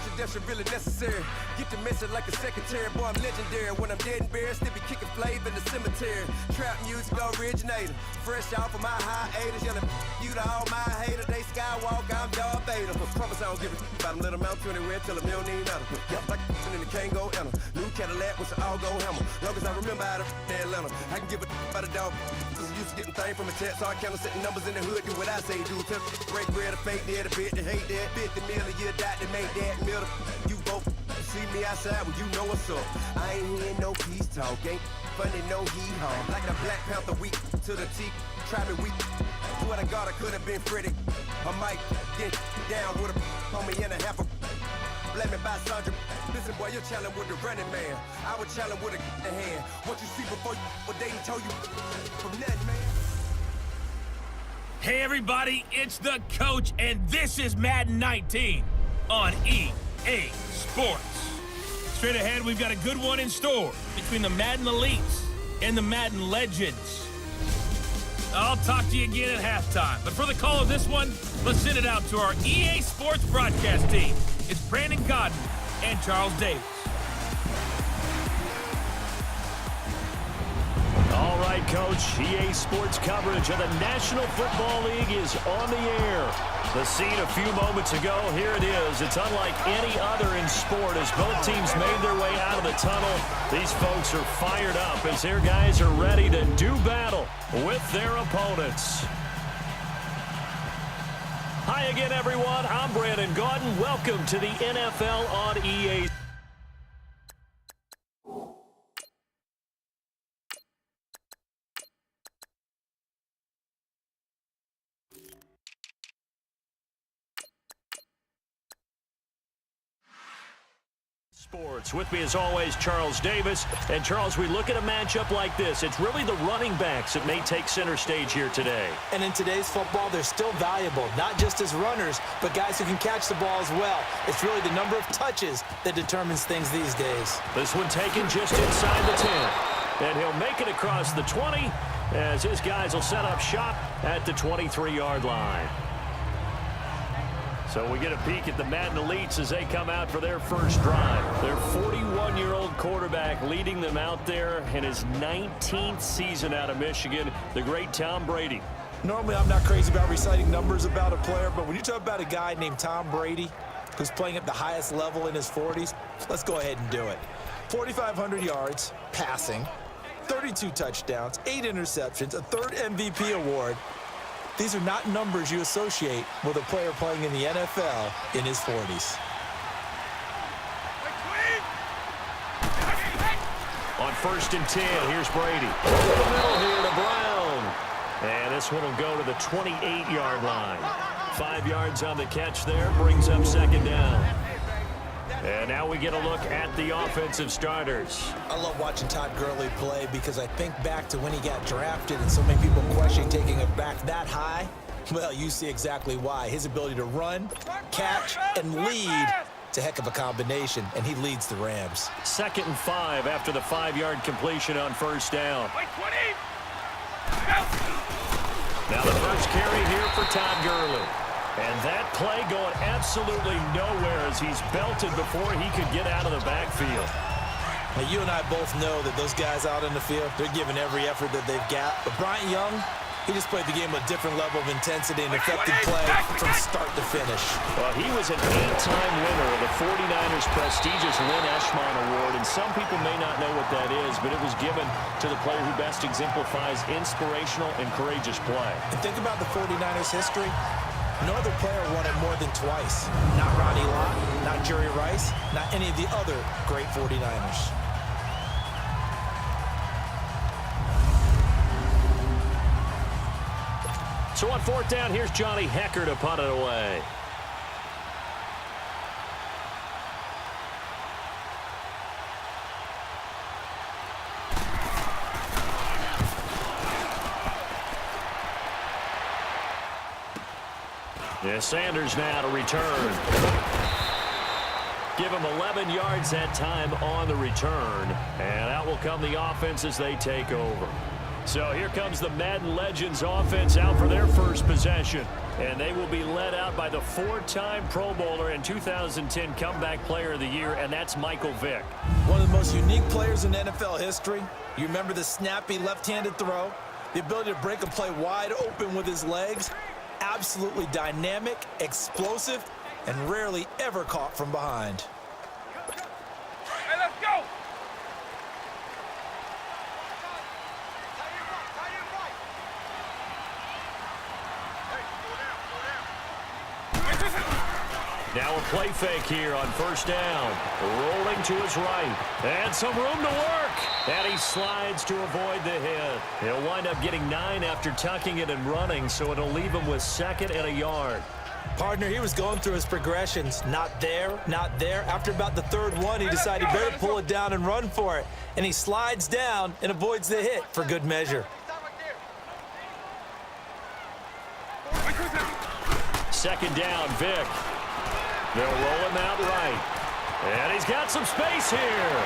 introduction really necessary. Get the message like a secretary. Boy, I'm legendary. When I'm dead and buried, still be kicking flavor in the cemetery. Trap music originator. Fresh off of my hiatus. Yelling you to all my haters. They skywalk, I'm Darth Vader. Promise I don't give a about them. Let them out to anywhere. Tell them you don't need nothing. Yep, like in the Kango enter. New Cadillac with an all-go hammer. Long as I remember how to Atlanta. I can give a about a dog. Used to getting things from a text. Hard counter setting numbers in the hood. Do what I say do. Tell break bread, a fake dead, a bit to hate that. 50 million, you die to make that middle. You both see me outside when you know what's up. I ain't hearing no peace talk. Ain't funny, no hee-haw. Like the Black Panther weak to the teeth. Try me weak. What I got, I could have been Freddy. I might get down with a homie and a half a. Blame me by Sandra. Listen, boy, you're challenging with the running man. I was challenging with a hand. What you see before you, what they told you from nothing, man. Hey, everybody, it's the coach, and this is Madden 19 on EA Sports. Straight ahead, we've got a good one in store between the Madden Elites and the Madden Legends. I'll talk to you again at halftime. But for the call of this one, let's send it out to our EA Sports broadcast team. It's Brandon Godden and Charles Davis. All right, Coach. EA Sports coverage of the National Football League is on the air. The scene a few moments ago, here it is. It's unlike any other in sport as both teams made their way out of the tunnel. These folks are fired up as their guys are ready to do battle with their opponents. Hi again, everyone. I'm Brandon Gaudin. Welcome to the NFL on EA. Sports. With me as always, Charles Davis. And Charles, we look at a matchup like this. It's really the running backs that may take center stage here today. And in today's football, they're still valuable, not just as runners, but guys who can catch the ball as well. It's really the number of touches that determines things these days. This one taken just inside the 10. And he'll make it across the 20 as his guys will set up shop at the 23-yard line. So we get a peek at the Madden Elites as they come out for their first drive. Their 41-year-old quarterback leading them out there in his 19th season out of Michigan, the great Tom Brady. Normally, I'm not crazy about reciting numbers about a player, but when you talk about a guy named Tom Brady who's playing at the highest level in his 40s, let's go ahead and do it. 4,500 yards passing, 32 touchdowns, 8 interceptions, a third MVP award. These are not numbers you associate with a player playing in the NFL in his 40s. On 1st and 10, here's Brady. Over the middle here to Brown. And this one will go to the 28-yard line. 5 yards on the catch there, brings up second down. And now we get a look at the offensive starters. I love watching Todd Gurley play because I think back to when he got drafted and so many people question taking it back that high. Well, you see exactly why. His ability to run, catch, and lead, it's a heck of a combination, and he leads the Rams. 2nd and 5 after the 5-yard completion on first down. Now the first carry here for Todd Gurley. And that play going absolutely nowhere as he's belted before he could get out of the backfield. Now, you and I both know that those guys out in the field, they're giving every effort that they've got. But Bryant Young, he just played the game with a different level of intensity and effective play from start to finish. Well, he was an 8-time winner of the 49ers' prestigious Lynn Eshmon Award, and some people may not know what that is, but it was given to the player who best exemplifies inspirational and courageous play. And think about the 49ers' history. No other player won it more than twice. Not Ronnie Lott, not Jerry Rice, not any of the other great 49ers. So on 4th down, here's Johnny Hecker to punt it away. Yeah, Sanders now to return. Give him 11 yards that time on the return. And out will come the offense as they take over. So here comes the Madden Legends offense out for their first possession. And they will be led out by the 4-time Pro Bowler and 2010 Comeback Player of the Year, and that's Michael Vick. One of the most unique players in NFL history. You remember the snappy left-handed throw, the ability to break a play wide open with his legs. Absolutely dynamic, explosive, and rarely ever caught from behind. Hey, let's go! Now a play fake here on first down. Rolling to his right. And some room to work. And he slides to avoid the hit. He'll wind up getting 9 after tucking it and running, so it'll leave him with 2nd and a yard. Partner, he was going through his progressions. Not there, not there. After about the 3rd one, he decided he better pull it down and run for it. And he slides down and avoids the hit for good measure. 2nd down, Vick. They'll roll him out right. And he's got some space here.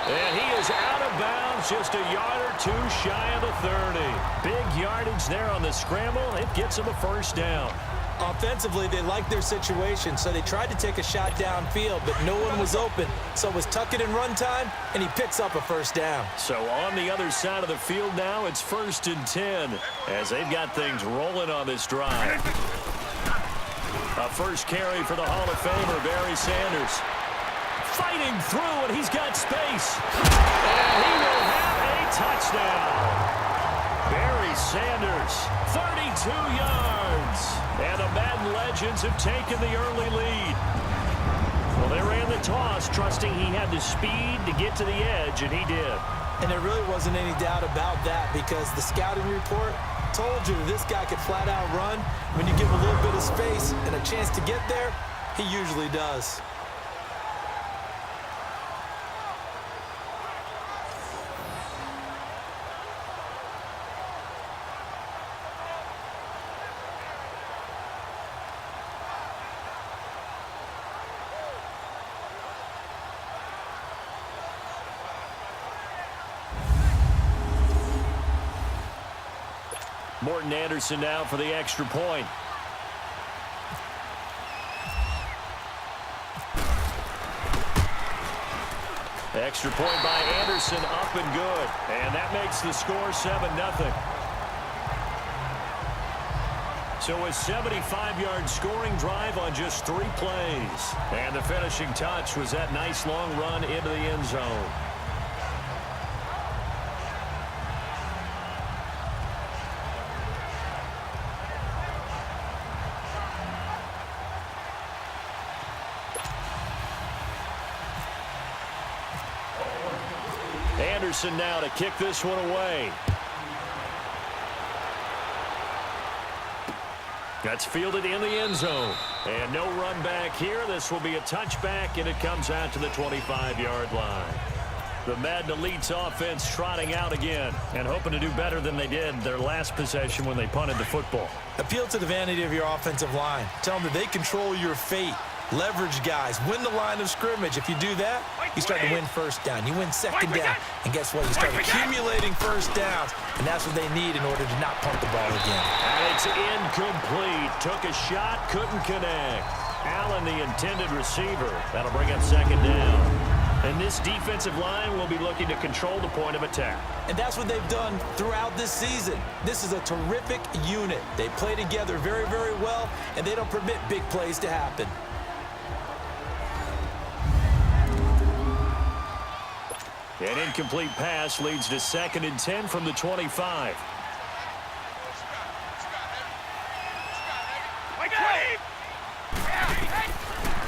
And he is out of bounds, just a yard or 2 shy of the 30. Big yardage there on the scramble. It gets him a first down. Offensively, they liked their situation, so they tried to take a shot downfield, but no one was open. So it was tuck it and run time, and he picks up a first down. So on the other side of the field now, it's 1st and 10 as they've got things rolling on this drive. A first carry for the Hall of Famer, Barry Sanders. Fighting through, and he's got space. And he will have a touchdown. Barry Sanders, 32 yards. And the Madden Legends have taken the early lead. Well, they ran the toss, trusting he had the speed to get to the edge, and he did. And there really wasn't any doubt about that because the scouting report told you that this guy could flat out run. When you give him a little bit of space and a chance to get there, he usually does. Morton Anderson now for the extra point. Extra point by Anderson, up and good. And that makes the score 7-0. So a 75-yard scoring drive on just 3 plays. And the finishing touch was that nice long run into the end zone. Anderson now to kick this one away. That's fielded in the end zone. And no run back here. This will be a touchback, and it comes out to the 25-yard line. The Madden Elites offense trotting out again and hoping to do better than they did their last possession when they punted the football. Appeal to the vanity of your offensive line. Tell them that they control your fate. Leverage guys. Win the line of scrimmage. If you do that, you start to win first down. You win second down. And guess what? You start accumulating first downs. And that's what they need in order to not punt the ball again. And it's incomplete. Took a shot, couldn't connect. Allen, the intended receiver. That'll bring up 2nd down. And this defensive line will be looking to control the point of attack. And that's what they've done throughout this season. This is a terrific unit. They play together very, very well, and they don't permit big plays to happen. An incomplete pass leads to 2nd and 10 from the 25.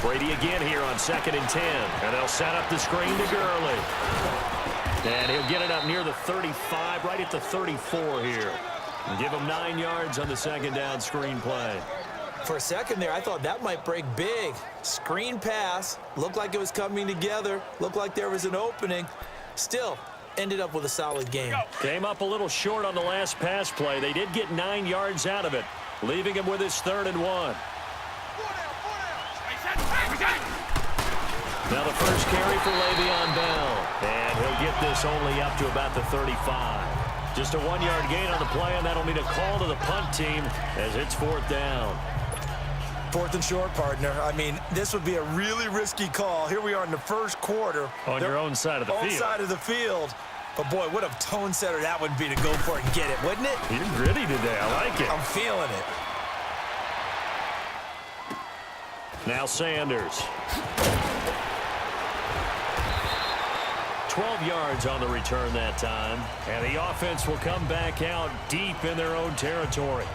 Brady again here on 2nd and 10. And they'll set up the screen to Gurley. And he'll get it up near the 35, right at the 34 here. And give him 9 yards on the 2nd down screen play. For a second there, I thought that might break big. Screen pass. Looked like it was coming together. Looked like there was an opening. Still, ended up with a solid game. Came up a little short on the last pass play. They did get 9 yards out of it, leaving him with his 3rd and 1. Now the first carry for Le'Veon Bell. And he'll will get this only up to about the 35. Just a 1-yard gain on the play, and that'll mean a call to the punt team as it's 4th down. 4th and short, partner. I mean, this would be a really risky call. Here we are in the first quarter. On your own side of the field. Own side of the field. But, boy, what a tone setter that would be to go for it and get it, wouldn't it? You're gritty today. I like it. I'm feeling it. Now Sanders. 12 yards on the return that time. And the offense will come back out deep in their own territory.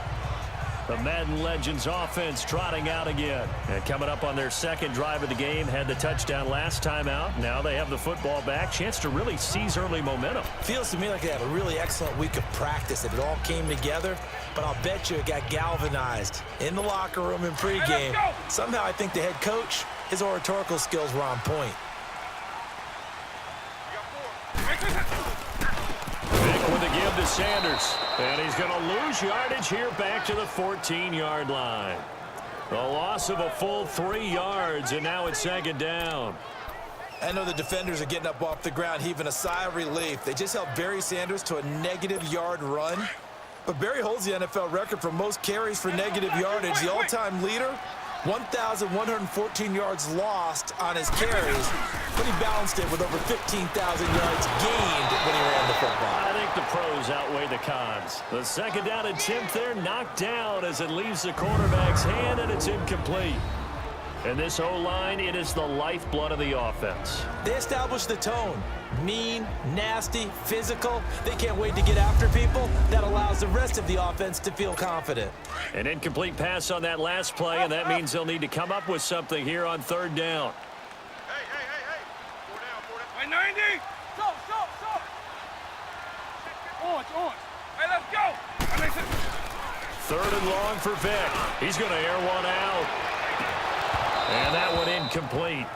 The Madden Legends offense trotting out again. And coming up on their second drive of the game, had the touchdown last time out. Now they have the football back. Chance to really seize early momentum. Feels to me like they had a really excellent week of practice. It all came together, but I'll bet you it got galvanized in the locker room in pregame. Somehow I think the head coach, his oratorical skills were on point. Vick with a give to Sanders. And he's going to lose yardage here back to the 14-yard line. The loss of a full 3 yards, and now it's 2nd down. I know the defenders are getting up off the ground, heaving a sigh of relief. They just held Barry Sanders to a -yard run. But Barry holds the NFL record for most carries for negative yardage. The all-time leader, 1,114 yards lost on his carries, but he balanced it with over 15,000 yards gained when he ran the football. I think the pros outweigh the cons. The 2nd down attempt there knocked down as it leaves the quarterback's hand, and it's incomplete. And this O-line, it is the lifeblood of the offense. They established the tone. Mean, nasty, physical. They can't wait to get after people. That allows the rest of the offense to feel confident. An incomplete pass on that last play, and that means they'll need to come up with something here on 3rd down. Hey. 4 down. 90. Stop. On. Hey, let's go. 3rd and long for Vick. He's going to air one out. And that one incomplete.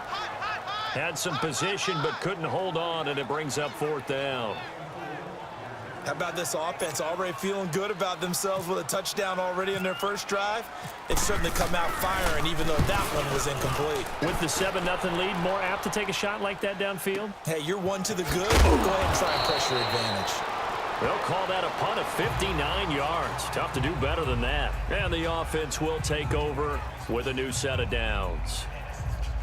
Had some position but couldn't hold on, and it brings up 4th down. How about this offense already feeling good about themselves with a touchdown already in their first drive? They've certainly come out firing, even though that one was incomplete. With the 7-0 lead, more apt to take a shot like that downfield? Hey, you're one to the good. Go ahead and try and press your advantage. They'll call that a punt of 59 yards. Tough to do better than that. And the offense will take over with a new set of downs.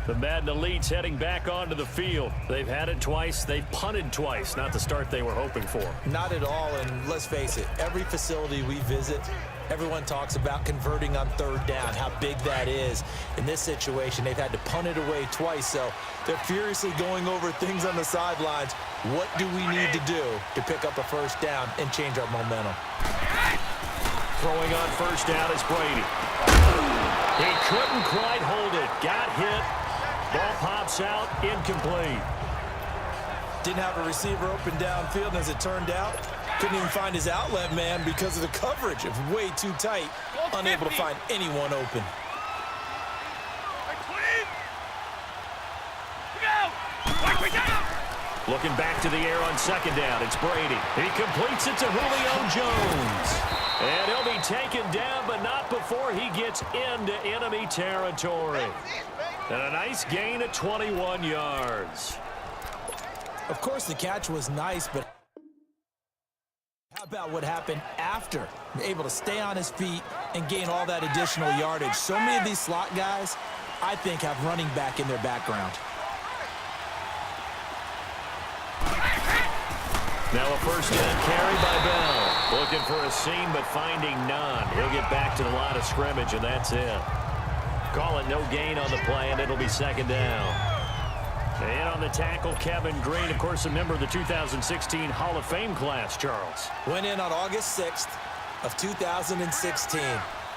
The Madden Elites heading back onto the field. They've had it twice. They've punted twice. Not the start they were hoping for. Not at all, and let's face it, every facility we visit, everyone talks about converting on 3rd down, how big that is. In this situation, they've had to punt it away twice, so they're furiously going over things on the sidelines. What do we need to do to pick up a 1st down and change our momentum? Throwing on 1st down is Brady. He couldn't quite hold it. Got hit. Ball pops out, incomplete. Didn't have a receiver open downfield, and as it turned out, couldn't even find his outlet man because of the coverage. It was way too tight, unable to find anyone open. Looking back to the air on 2nd down, it's Brady. He completes it to Julio Jones. And he'll be taken down, but not before he gets into enemy territory. And a nice gain of 21 yards. Of course, the catch was nice, but how about what happened after? Able to stay on his feet and gain all that additional yardage. So many of these slot guys, I think, have running back in their background. Now a 1st down carry by Bell. Looking for a seam, but finding none. He'll get back to the line of scrimmage, and that's it. Call it no gain on the play, and it'll be 2nd down. And on the tackle, Kevin Green, of course, a member of the 2016 Hall of Fame class, Charles. Went in on August 6th of 2016.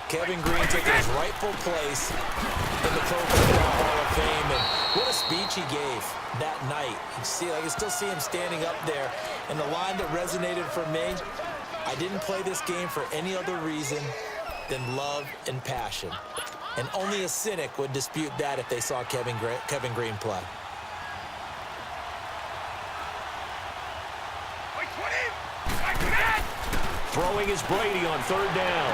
Kevin Green taking his rightful place in the Pro Football Hall of Fame. And what a speech he gave that night. I can still see him standing up there. And the line that resonated for me, I didn't play this game for any other reason than love and passion. And only a cynic would dispute that if they saw Kevin Green play. Throwing is Brady on 3rd down.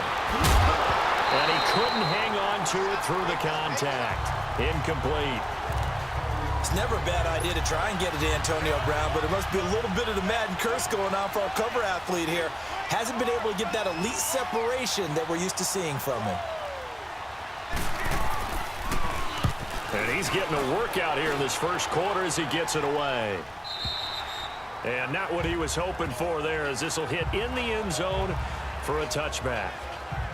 And he couldn't hang on to it through the contact. Incomplete. It's never a bad idea to try and get it to Antonio Brown, but it must be a little bit of the Madden curse going on for our cover athlete here. Hasn't been able to get that elite separation that we're used to seeing from him. And he's getting a workout here in this first quarter as he gets it away. And not what he was hoping for there, as this will hit in the end zone for a touchback.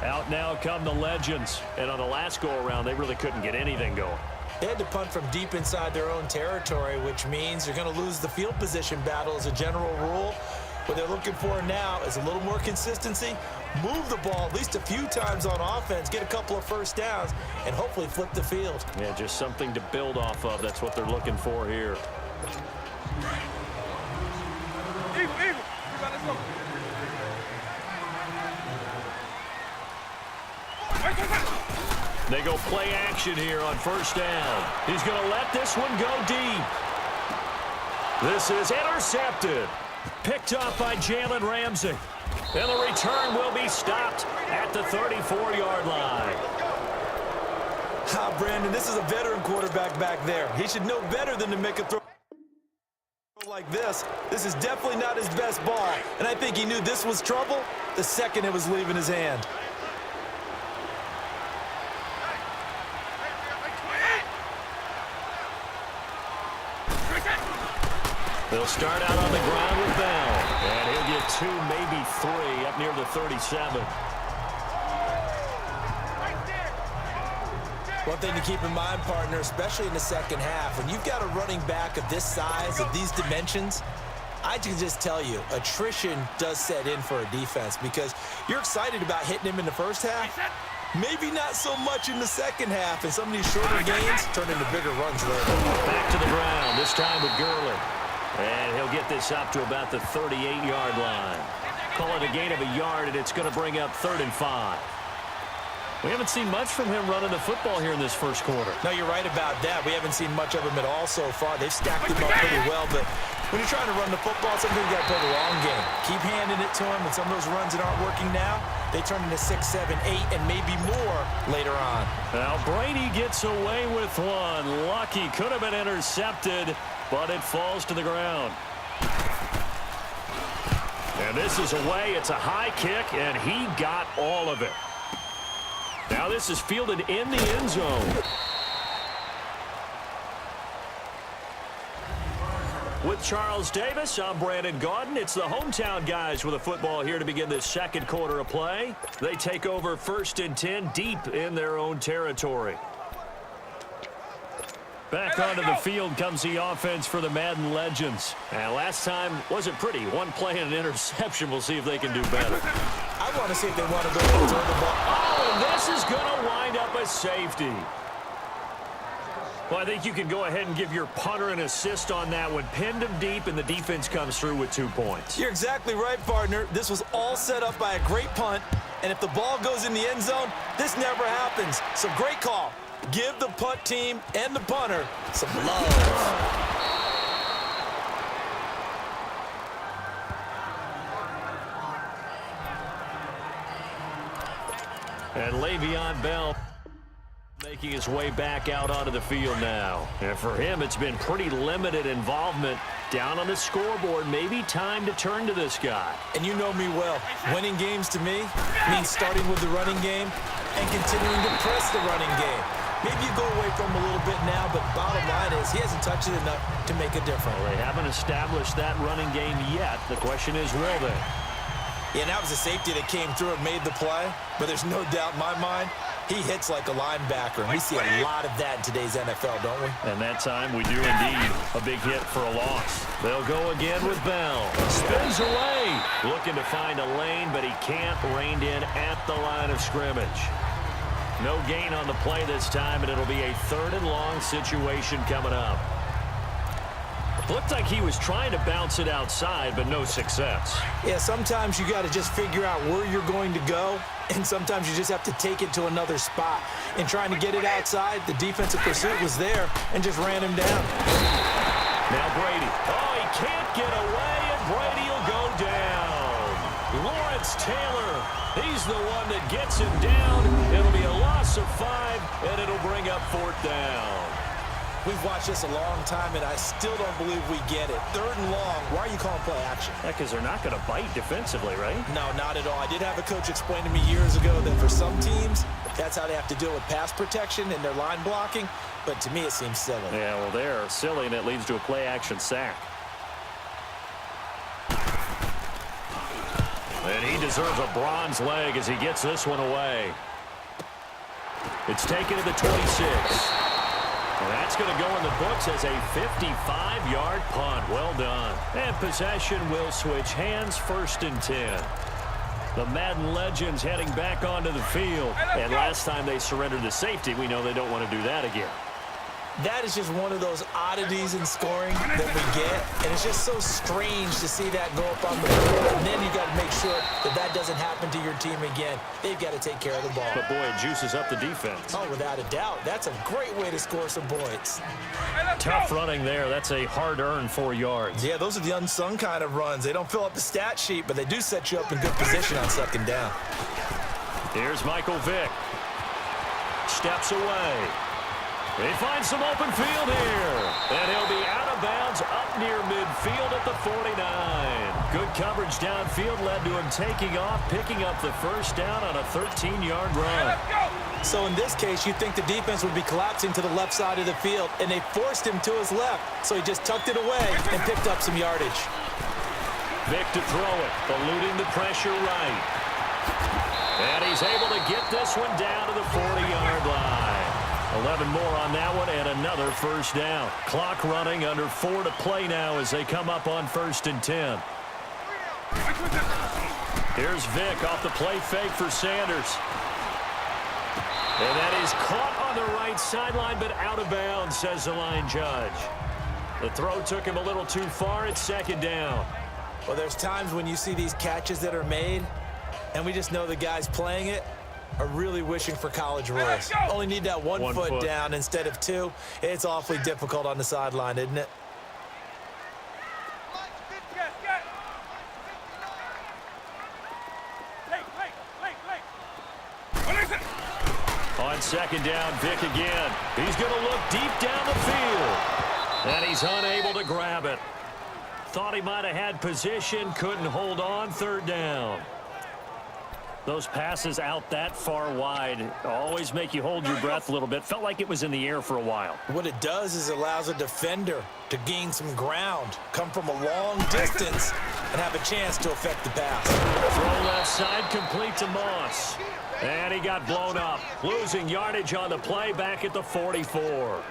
Out now come the Legends. And on the last go-around, they really couldn't get anything going. They had to punt from deep inside their own territory, which means they're going to lose the field position battle as a general rule. What they're looking for now is a little more consistency, move the ball at least a few times on offense, get a couple of first downs, and hopefully flip the field. Yeah, just something to build off of. That's what they're looking for here. Eagle. Let's go. They go play action here on first down. He's going to let this one go deep. This is intercepted. Picked up by Jalen Ramsey. And the return will be stopped at the 34-yard line. Brandon, this is a veteran quarterback back there. He should know better than to make a throw like this. This is definitely not his best ball. And I think he knew this was trouble the second it was leaving his hand. They'll start out on the ground with Bell. And he'll get 2, maybe 3 up near the 37. One thing to keep in mind, partner, especially in the second half, when you've got a running back of this size, of these dimensions, I can just tell you, attrition does set in for a defense because you're excited about hitting him in the first half. Maybe not so much in the second half, and some of these shorter gains turn into bigger runs later. Back to the ground, this time with Gurley. And he'll get this up to about the 38-yard line. Call it a gain of a yard, and it's going to bring up 3rd and 5. We haven't seen much from him running the football here in this first quarter. No, you're right about that. We haven't seen much of him at all so far. They've stacked him up pretty well, but when you're trying to run the football, sometimes you got to play the long game. Keep handing it to him, and some of those runs that aren't working now, they turn into 6, 7, 8, and maybe more later on. Now Brady gets away with one. Lucky, could have been intercepted, but it falls to the ground. And this is away. It's a high kick, and he got all of it. Now this is fielded in the end zone. With Charles Davis, I'm Brandon Gaudin. It's the hometown guys with a football here to begin this second quarter of play. They take over 1st and 10 deep in their own territory. Back onto the field comes the offense for the Madden Legends. And last time wasn't pretty. One play and an interception. We'll see if they can do better. I want to see if they want to go and throw the ball. Oh, and this is going to wind up a safety. Well, I think you can go ahead and give your punter an assist on that one. Pinned him deep, and the defense comes through with 2 points. You're exactly right, partner. This was all set up by a great punt. And if the ball goes in the end zone, this never happens. So great call. Give the punt team and the punter some love. And Le'Veon Bell making his way back out onto the field now. And for him, it's been pretty limited involvement down on the scoreboard. Maybe time to turn to this guy. And you know me well. Winning games to me means starting with the running game and continuing to press the running game. Maybe you go away from him a little bit now, but bottom line is he hasn't touched it enough to make a difference. Well, they haven't established that running game yet. The question is, will they? Yeah, and that was a safety that came through and made the play, but there's no doubt in my mind he hits like a linebacker, and we see a lot of that in today's NFL, don't we? And that time we do indeed. A big hit for a loss. They'll go again with Bell. Spins away. Looking to find a lane, but he can't. Reined in at the line of scrimmage. No gain on the play this time, and it'll be a 3rd and long situation coming up. Looked like he was trying to bounce it outside, but no success. Yeah, sometimes you got to just figure out where you're going to go, and sometimes you just have to take it to another spot. And trying to get it outside, the defensive pursuit was there and just ran him down. Now Brady. Oh, he can't get away, and Brady will go down. Lawrence Taylor, he's the one that gets him down. It'll be a loss of 5, and it'll bring up 4th down. We've watched this a long time, and I still don't believe we get it. 3rd and long, why are you calling play action? Yeah, because they're not going to bite defensively, right? No, not at all. I did have a coach explain to me years ago that for some teams, that's how they have to deal with pass protection and their line blocking. But to me, it seems silly. Yeah, well, they're silly, and it leads to a play-action sack. And he deserves a bronze leg as he gets this one away. It's taken to the 26. And that's going to go in the books as a 55-yard punt. Well done. And possession will switch hands, 1st and 10. The Madden legends heading back onto the field. And last time they surrendered the safety, we know they don't want to do that again. That is just one of those oddities in scoring that we get, and it's just so strange to see that go up on the board, and then you got to make sure that that doesn't happen to your team again. They've got to take care of the ball. But, boy, it juices up the defense. Oh, without a doubt. That's a great way to score some points. Tough running there. That's a hard-earned 4 yards. Yeah, those are the unsung kind of runs. They don't fill up the stat sheet, but they do set you up in good position on 2nd down. Here's Michael Vick. Steps away. He finds some open field here. And he'll be out of bounds up near midfield at the 49. Good coverage downfield led to him taking off, picking up the 1st down on a 13-yard run. So in this case, you'd think the defense would be collapsing to the left side of the field, and they forced him to his left. So he just tucked it away and picked up some yardage. Vick to throw it, eluding the pressure right. And he's able to get this one down to the 40-yard line. 11 more on that one and another 1st down. Clock running, under 4 to play now as they come up on 1st and 10. Here's Vick off the play fake for Sanders. And that is caught on the right sideline, but out of bounds, says the line judge. The throw took him a little too far. It's 2nd down. Well, there's times when you see these catches that are made, and we just know the guys playing it are really wishing for college rules. Only need that one foot down instead of 2. It's awfully difficult on the sideline, isn't it? On 2nd down, Vick again. He's going to look deep down the field. And he's unable to grab it. Thought he might have had position, couldn't hold on, 3rd down. Those passes out that far wide always make you hold your breath a little bit. Felt like it was in the air for a while. What it does is it allows a defender to gain some ground, come from a long distance, and have a chance to affect the pass. Throw left side, complete to Moss. And he got blown up, losing yardage on the play back at the 44.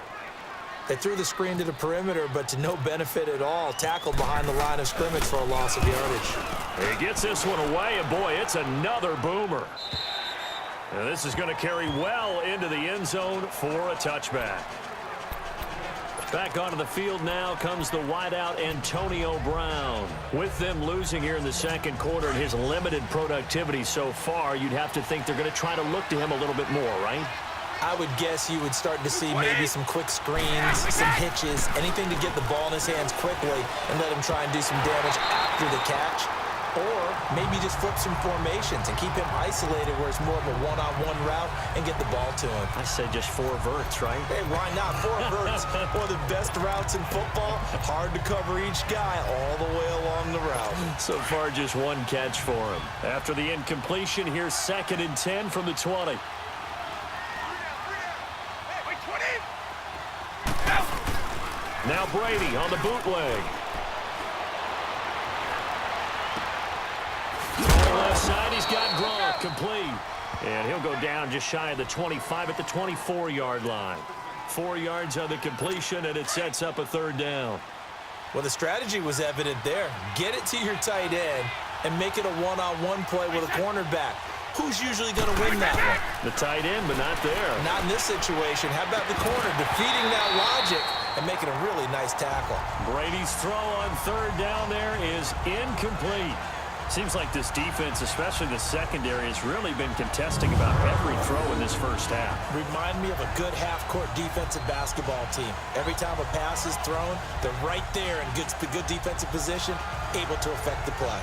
They threw the screen to the perimeter, but to no benefit at all. Tackled behind the line of scrimmage for a loss of yardage. He gets this one away, and boy, it's another boomer. And this is going to carry well into the end zone for a touchback. Back onto the field now comes the wideout Antonio Brown. With them losing here in the 2nd quarter and his limited productivity so far, you'd have to think they're going to try to look to him a little bit more, right? I would guess you would start to see maybe some quick screens, some hitches, anything to get the ball in his hands quickly and let him try and do some damage after the catch. Or maybe just flip some formations and keep him isolated where it's more of a one-on-one route and get the ball to him. I say just 4 verts, right? Hey, why not? 4 verts, one of the best routes in football. Hard to cover each guy all the way along the route. So far, just 1 catch for him. After the incompletion, here's 2nd and 10 from the 20. Now Brady on the bootleg. On the left side, he's got Gronk complete. And he'll go down just shy of the 25 at the 24-yard line. 4 yards on the completion, and it sets up a 3rd down. Well, the strategy was evident there. Get it to your tight end and make it a one-on-one play with a cornerback. Who's usually going to win that one? The tight end, but not there. Not in this situation. How about the corner defeating that logic and making a really nice tackle? Brady's throw on 3rd down there is incomplete. Seems like this defense, especially the secondary, has really been contesting about every throw in this 1st half. Remind me of a good half-court defensive basketball team. Every time a pass is thrown, they're right there in good defensive position, able to affect the play.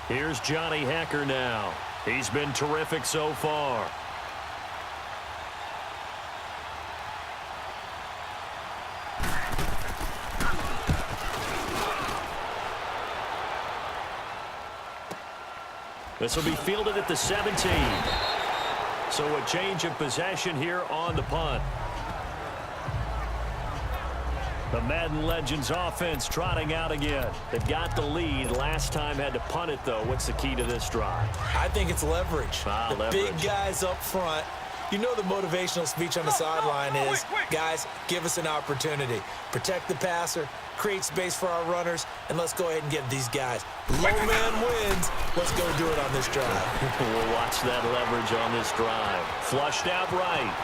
Here's Johnny Hekker now. He's been terrific so far. This will be fielded at the 17. So a change of possession here on the punt. The Madden Legends offense trotting out again. They've got the lead. Last time had to punt it, though. What's the key to this drive? I think it's leverage. Leverage. Big guys up front. You know the motivational speech on the sideline is, guys, give us an opportunity. Protect the passer, create space for our runners, and let's go ahead and get these guys. Low man wins. Let's go do it on this drive. We'll watch that leverage on this drive. Flushed out right.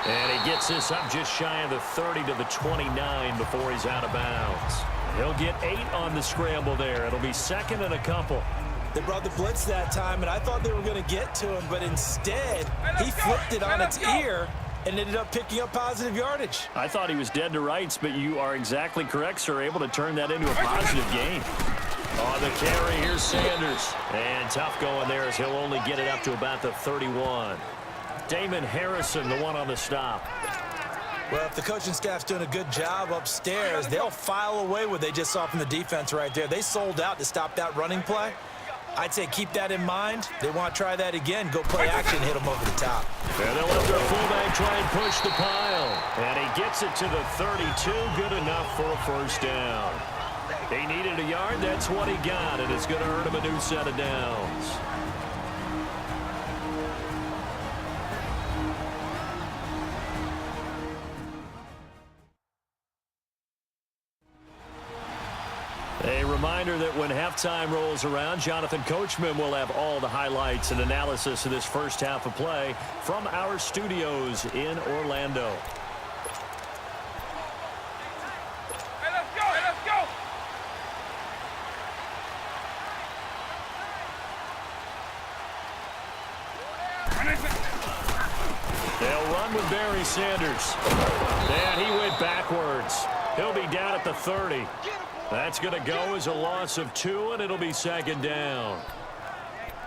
And he gets this up just shy of the 30 to the 29 before he's out of bounds. He'll get 8 on the scramble there. It'll be second and a couple. They brought the blitz that time, and I thought they were going to get to him, but instead, he flipped it on its ear and ended up picking up positive yardage. I thought he was dead to rights, but you are exactly correct, sir. Able to turn that into a positive gain. On the carry, here's Sanders. And tough going there as he'll only get it up to about the 31. Damon Harrison, the one on the stop. Well, if the coaching staff's doing a good job upstairs, they'll file away what they just saw from the defense right there. They sold out to stop that running play. I'd say keep that in mind. They want to try that again. Go play action, hit them over the top. And they'll let their fullback try and push the pile. And he gets it to the 32. Good enough for a first down. He needed a yard. That's what he got. And it's going to earn him a new set of downs. A reminder that when halftime rolls around, Jonathan Coachman will have all the highlights and analysis of this first half of play from our studios in Orlando. Hey, let's go! Hey, let's go! They'll run with Barry Sanders. And he went backwards. He'll be down at the 30. That's going to go as a loss of 2, and it'll be second down.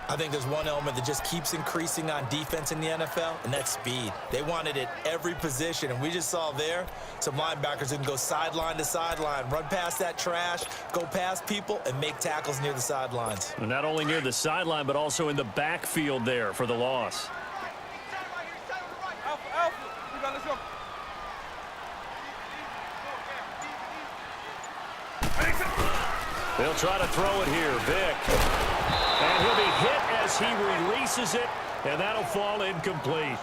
I think there's one element that just keeps increasing on defense in the NFL, and that's speed. They want it at every position, and we just saw there some linebackers who can go sideline to sideline, run past that trash, go past people, and make tackles near the sidelines. And not only near the sideline, but also in the backfield there for the loss. Alpha, we got let's go. They'll try to throw it here. Vick. And he'll be hit as he releases it, and that'll fall incomplete.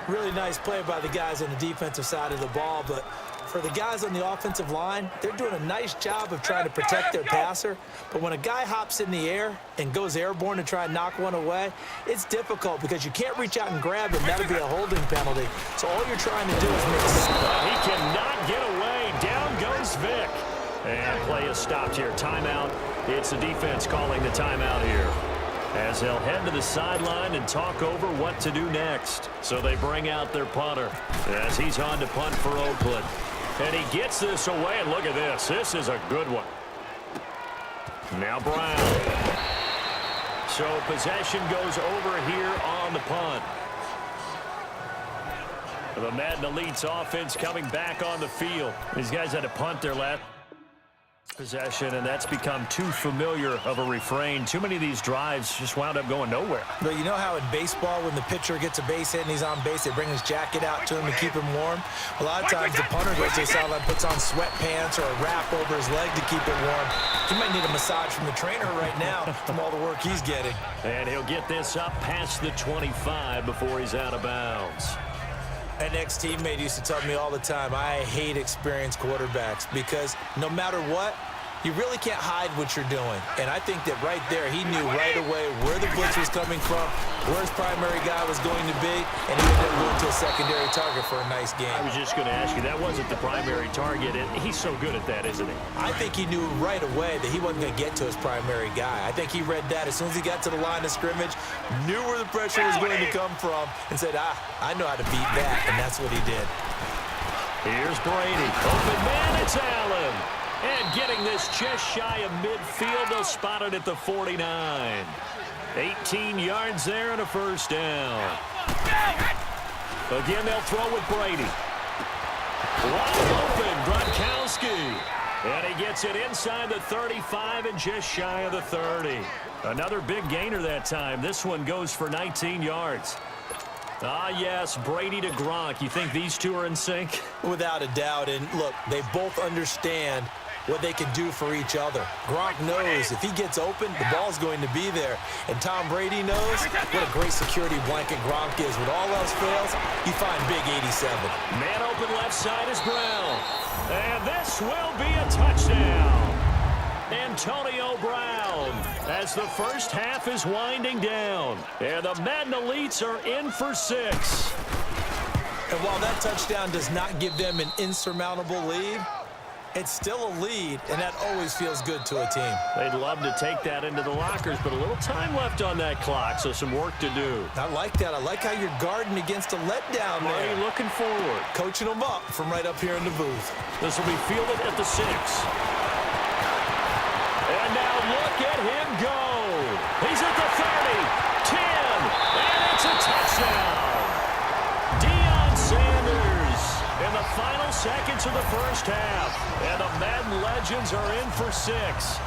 Really nice play by the guys on the defensive side of the ball, but for the guys on the offensive line, they're doing a nice job of trying to protect their passer. But when a guy hops in the air and goes airborne to try and knock one away, it's difficult because you can't reach out and grab him. That'll be a holding penalty. So all you're trying to do is make He cannot get away. Down goes Vick. And play is stopped here. Timeout. It's the defense calling the timeout here, as they'll head to the sideline and talk over what to do next. So they bring out their punter as he's on to punt for Oakland. And he gets this away, and look at this. This is a good one. Now Brown. So possession goes over here on the punt. The Madden Elite's offense coming back on the field. These guys had to punt their last possession, and that's become too familiar of a refrain. Too many of these drives just wound up going nowhere. But you know how in baseball, when the pitcher gets a base hit and he's on base, they bring his jacket out to him to keep him warm? A lot of times the punter goes to the sideline, puts on sweatpants or a wrap over his leg to keep it warm. He might need a massage from the trainer right now from all the work he's getting. And he'll get this up past the 25 before he's out of bounds. An ex-teammate used to tell me all the time, I hate experienced quarterbacks because no matter what, you really can't hide what you're doing. And I think that right there, he knew right away where the blitz was coming from, where his primary guy was going to be, and he ended up going to a secondary target for a nice game. I was just going to ask you, that wasn't the primary target, and he's so good at that, isn't he? I think he knew right away that he wasn't going to get to his primary guy. I think he read that as soon as he got to the line of scrimmage, knew where the pressure was going to come from, and said, I know how to beat that, and that's what he did. Here's Brady. Open man, it's Allen. And getting this just shy of midfield, they'll spot it at the 49. 18 yards there and a first down. Again, they'll throw with Brady. Wide open, Gronkowski. And he gets it inside the 35 and just shy of the 30. Another big gainer that time. This one goes for 19 yards. Ah, yes, Brady to Gronk. You think these two are in sync? Without a doubt. And look, they both understand what they can do for each other. Gronk knows if he gets open, the ball's going to be there. And Tom Brady knows what a great security blanket Gronk is. When all else fails, you find big 87. Man open left side is Brown. And this will be a touchdown. Antonio Brown, as the first half is winding down. And the Madden Elites are in for 6. And while that touchdown does not give them an insurmountable lead, it's still a lead, and that always feels good to a team. They'd love to take that into the lockers, but a little time left on that clock, so some work to do. I like that. I like how you're guarding against a letdown there. Marty looking forward. Coaching them up from right up here in the booth. This will be fielded at the 6. And now look at him go. He's at the 30, 10, and it's a touchdown. Deion Sanders in the final seconds of the first half. And the Madden Legends are in for 6.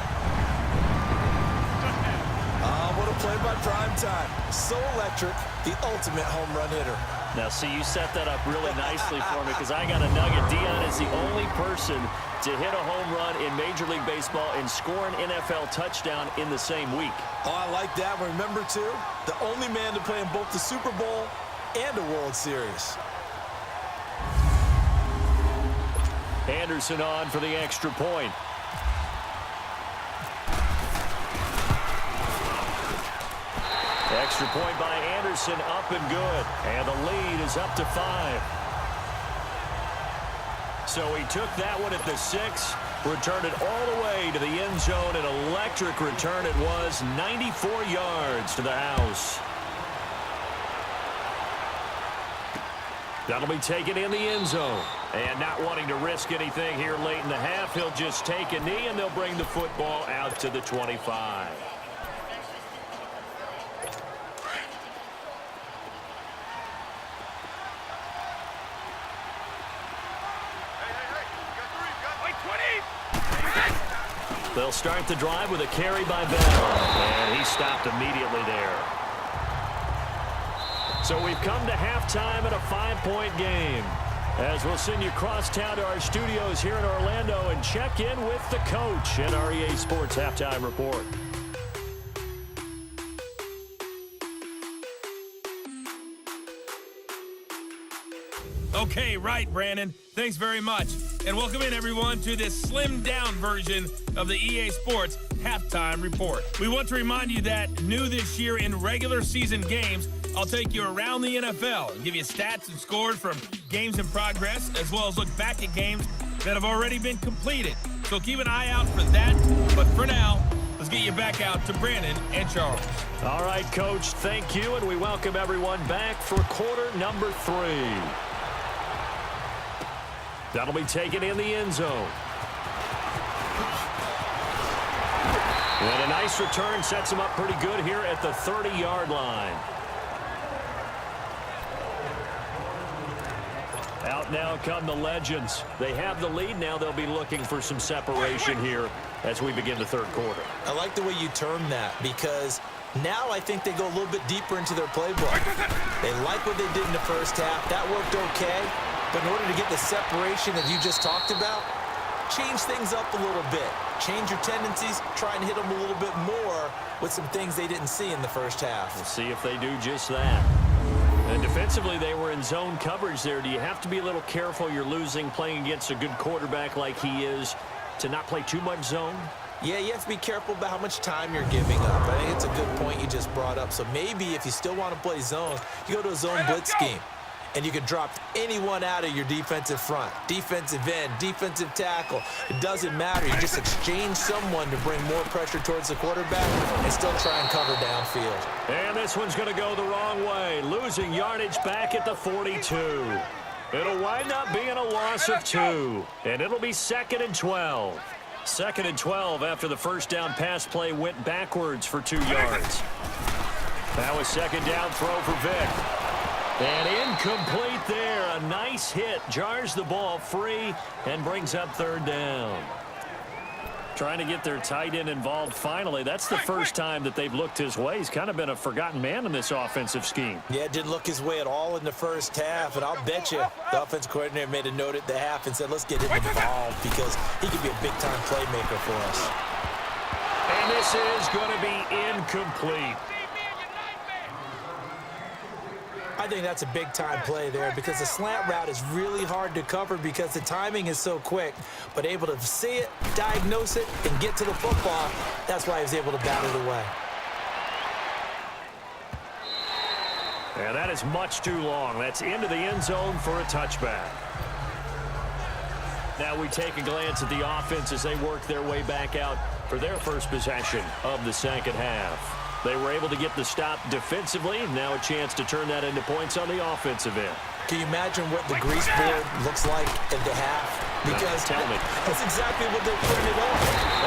What a play by Primetime. So electric, the ultimate home run hitter. Now, see, you set that up really nicely for me because I got a nugget. Deion is the only person to hit a home run in Major League Baseball and score an NFL touchdown in the same week. Oh, I like that. Remember, too, the only man to play in both the Super Bowl and a World Series. Anderson on for the extra point. Extra point by Anderson, up and good. And the lead is up to 5. So he took that one at the 6, returned it all the way to the end zone. An electric return it was, 94 yards to the house. That'll be taken in the end zone. And not wanting to risk anything here late in the half, he'll just take a knee, and they'll bring the football out to the 25. They'll start the drive with a carry by Bell, and he stopped immediately there. So we've come to halftime at a 5-point game, as we'll send you cross town to our studios here in Orlando and check in with the coach at our EA Sports Halftime Report. Okay, right, Brandon. Thanks very much. And welcome in, everyone, to this slimmed-down version of the EA Sports Halftime Report. We want to remind you that new this year in regular season games, I'll take you around the NFL and give you stats and scores from games in progress, as well as look back at games that have already been completed. So keep an eye out for that. But for now, let's get you back out to Brandon and Charles. All right, Coach, thank you, and we welcome everyone back for quarter number 3. That'll be taken in the end zone. And a nice return sets him up pretty good here at the 30-yard line. Out now come the Legends. They have the lead now. They'll be looking for some separation here as we begin the third quarter. I like the way you term that, because now I think they go a little bit deeper into their playbook. They like what they did in the first half. That worked okay. But in order to get the separation that you just talked about, change things up a little bit. Change your tendencies. Try and hit them a little bit more with some things they didn't see in the first half. We'll see if they do just that. And defensively, they were in zone coverage there. Do you have to be a little careful? You're losing playing against a good quarterback like he is to not play too much zone? Yeah, you have to be careful about how much time you're giving up. I think it's a good point you just brought up. So maybe if you still want to play zone, you go to a zone blitz scheme. And you can drop anyone out of your defensive front, defensive end, defensive tackle. It doesn't matter. You just exchange someone to bring more pressure towards the quarterback and still try and cover downfield. And this one's going to go the wrong way, losing yardage back at the 42. It'll wind up being a loss of 2, and it'll be 2nd and 12. 2nd and 12 after the first down pass play went backwards for 2 yards. Now a second down throw for Vic. And incomplete there. A nice hit. Jars the ball free and brings up 3rd down. Trying to get their tight end involved finally. That's the first time that they've looked his way. He's kind of been a forgotten man in this offensive scheme. Yeah, didn't look his way at all in the first half, and I'll bet you the offensive coordinator made a note at the half and said, let's get him involved because he could be a big-time playmaker for us. And this is going to be incomplete. I think that's a big-time play there because the slant route is really hard to cover because the timing is so quick. But able to see it, diagnose it, and get to the football, that's why he was able to bat it away. And that is much too long. That's into the end zone for a touchback. Now we take a glance at the offense as they work their way back out for their first possession of the second half. They were able to get the stop defensively. Now a chance to turn that into points on the offensive end. Can you imagine what the grease board looks like at the half? Because tell me. That's exactly what they're putting it on.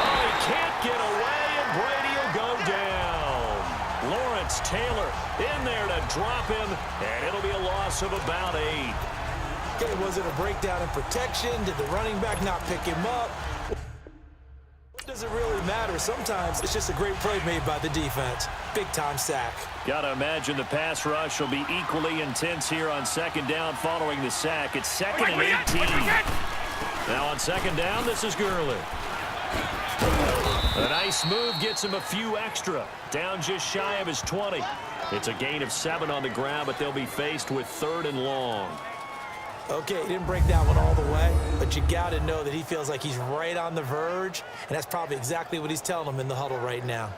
Oh, he can't get away, and Brady will go down. Lawrence Taylor in there to drop him, and it'll be a loss of about 8. Okay, was it a breakdown in protection? Did the running back not pick him up? Does it really matter? Sometimes it's just a great play made by the defense. Big-time sack. Got to imagine the pass rush will be equally intense here on second down following the sack. It's second and 18. Now on second down, this is Gurley. A nice move gets him a few extra. Down just shy of his 20. It's a gain of 7 on the ground, but they'll be faced with 3rd and long. Okay, he didn't break that one all the way, but you got to know that he feels like he's right on the verge, and that's probably exactly what he's telling him in the huddle right now.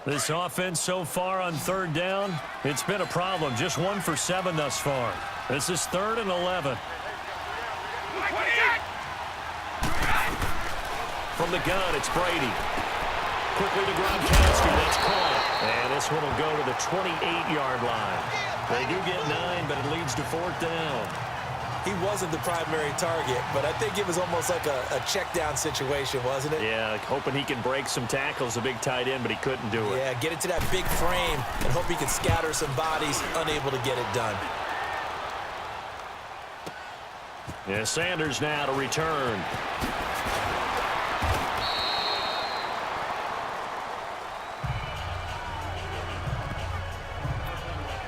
This offense so far on 3rd down, it's been a problem. Just 1 for 7 thus far. This is 3rd and 11. From the gun, it's Brady. Quickly to Gronkowski, that's caught. And this one will go to the 28-yard line. They do get 9, but it leads to 4th down. He wasn't the primary target, but I think it was almost like a check down situation, wasn't it? Yeah, hoping he can break some tackles, a big tight end, but he couldn't do it. Yeah, get it to that big frame and hope he can scatter some bodies, unable to get it done. Yeah, Sanders now to return.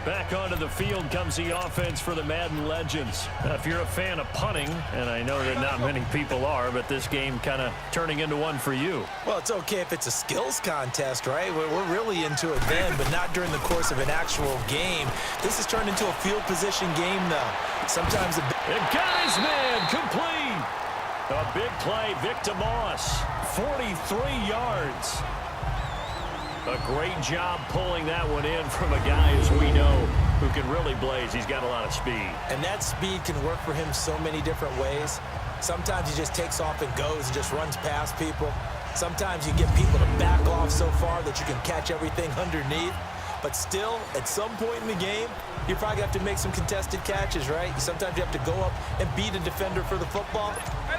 Back onto the field comes the offense for the Madden Legends. If you're a fan of punting, and I know that not many people are, but this game kind of turning into one for you. Well, it's okay if it's a skills contest, right? We're really into it then, but not during the course of an actual game. This has turned into a field position game, though. Sometimes and got his man complete. A big play, Victor Moss, 43 yards. A great job pulling that one in from a guy, as we know, who can really blaze. He's got a lot of speed. And that speed can work for him so many different ways. Sometimes he just takes off and goes and just runs past people. Sometimes you get people to back off so far that you can catch everything underneath. But still, at some point in the game, you're probably going to have to make some contested catches, right? Sometimes you have to go up and beat a defender for the football.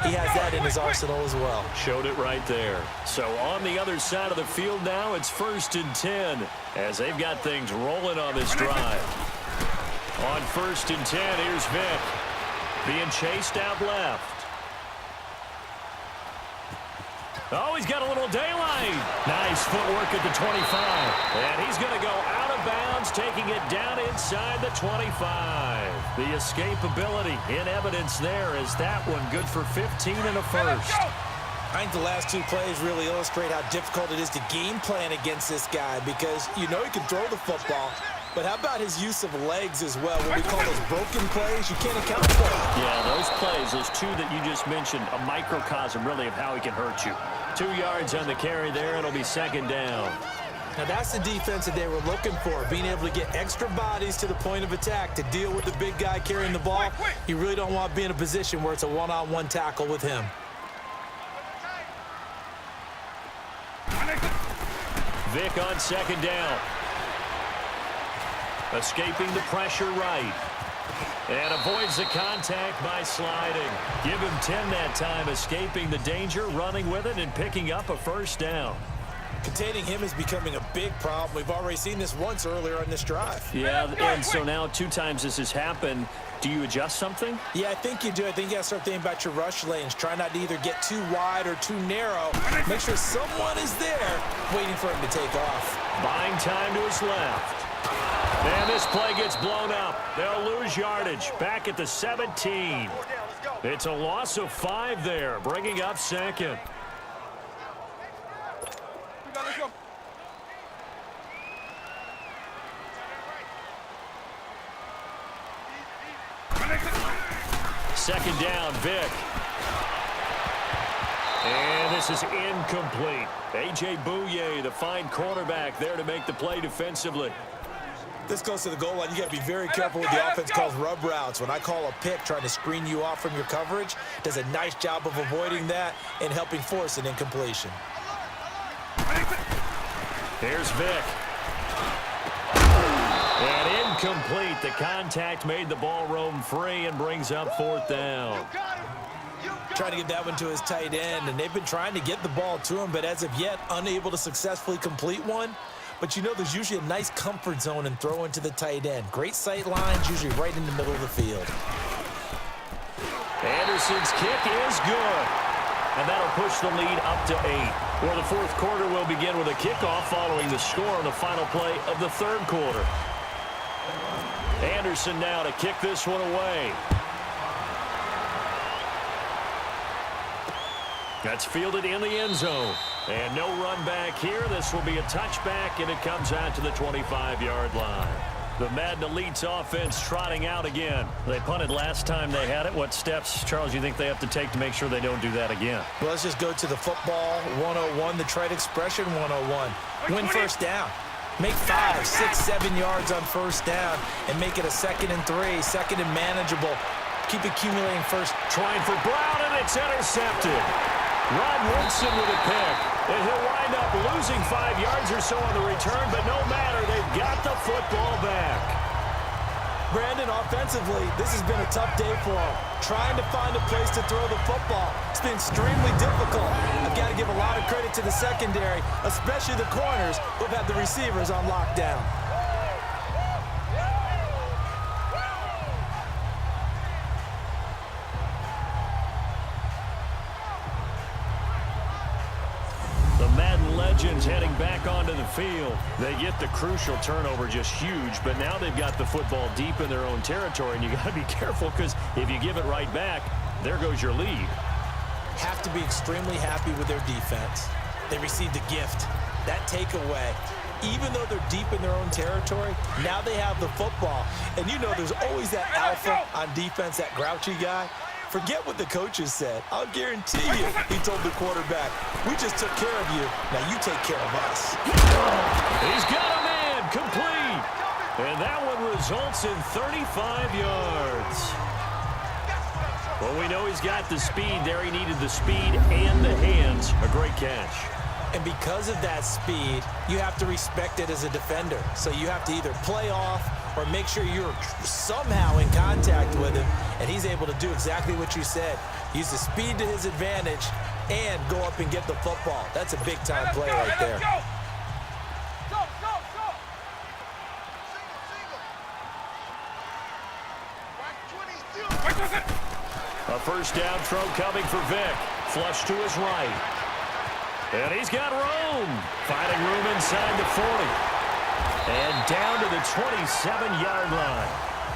He has that in his arsenal as well. Showed it right there. So on the other side of the field now, it's 1st and 10 as they've got things rolling on this drive. On 1st and 10, here's Vic being chased out left. Oh, he's got a little daylight. Nice footwork at the 25. And he's going to go out of bounds, taking it down inside the 25. The escapability in evidence there as that one good for 15 and a first. I think the last 2 plays really illustrate how difficult it is to game plan against this guy because you know he can throw the football. But how about his use of legs as well? What we call those broken plays, you can't account for them. Yeah, those plays, those 2 that you just mentioned, a microcosm really of how he can hurt you. 2 yards on the carry there. It'll be 2nd down. Now that's the defense that they were looking for, being able to get extra bodies to the point of attack to deal with the big guy carrying the ball. You really don't want to be in a position where it's a one-on-one tackle with him. Vic on 2nd down. Escaping the pressure right. And avoids the contact by sliding. Give him 10 that time, escaping the danger, running with it, and picking up a 1st down. Containing him is becoming a big problem. We've already seen this once earlier on this drive. Yeah, and so now 2 times this has happened. Do you adjust something? Yeah, I think you do. I think you got to start thinking about your rush lanes. Try not to either get too wide or too narrow. Make sure someone is there waiting for him to take off. Buying time to his left. And this play gets blown up. They'll lose yardage. Back at the 17. It's a loss of 5 there, bringing up second. Let's go. Second down, Vic. And this is incomplete. A.J. Bouye, the fine quarterback, there to make the play defensively. This close to the goal line, you got to be very careful with the offense calls rub routes. When I call a pick trying to screen you off from your coverage, does a nice job of avoiding that and helping force an incompletion. Here's Vic. And incomplete. The contact made the ball roam free and brings up 4th down. Trying to get that one to his tight end, and they've been trying to get the ball to him, but as of yet, unable to successfully complete one. But you know there's usually a nice comfort zone in throwing to the tight end. Great sight lines, usually right in the middle of the field. Anderson's kick is good. And that'll push the lead up to 8. Well, the 4th quarter will begin with a kickoff following the score on the final play of the 3rd quarter. Anderson now to kick this one away. That's fielded in the end zone. And no run back here. This will be a touchback, and it comes out to the 25-yard line. The Madden Elite's offense trotting out again. They punted last time they had it. What steps, Charles, you think they have to take to make sure they don't do that again? Well, let's just go to the football 101, the trade expression 101. Win first down. Make 5, 6, 7 yards on first down and make it a 2nd and 3, 2nd and manageable. Keep accumulating first. Trying for Brown, and it's intercepted. Rod Woodson with a pick. And he'll wind up losing 5 yards or so on the return, but no matter, they've got the football back. Brandon, offensively, this has been a tough day for him. Trying to find a place to throw the football. It's been extremely difficult. I've got to give a lot of credit to the secondary, especially the corners who've had the receivers on lockdown. Legends heading back onto the field. They get the crucial turnover, just huge, but now they've got the football deep in their own territory, and you got to be careful because if you give it right back, there goes your lead. Have to be extremely happy with their defense. They received a gift. That takeaway, even though they're deep in their own territory, now they have the football. And you know there's always that alpha on defense, that grouchy guy. Forget what the coaches said. I'll guarantee you, he told the quarterback, we just took care of you. Now you take care of us. He's got a man, complete. And that one results in 35 yards. Well, we know he's got the speed there. He needed the speed and the hands. A great catch. And because of that speed, you have to respect it as a defender. So you have to either play off or make sure you're somehow in contact with him, and he's able to do exactly what you said. Use the speed to his advantage and go up and get the football. That's a big-time play right there. A first down throw coming for Vic. Flush to his right. And he's got room. Finding room inside the 40. And down to the 27-yard line.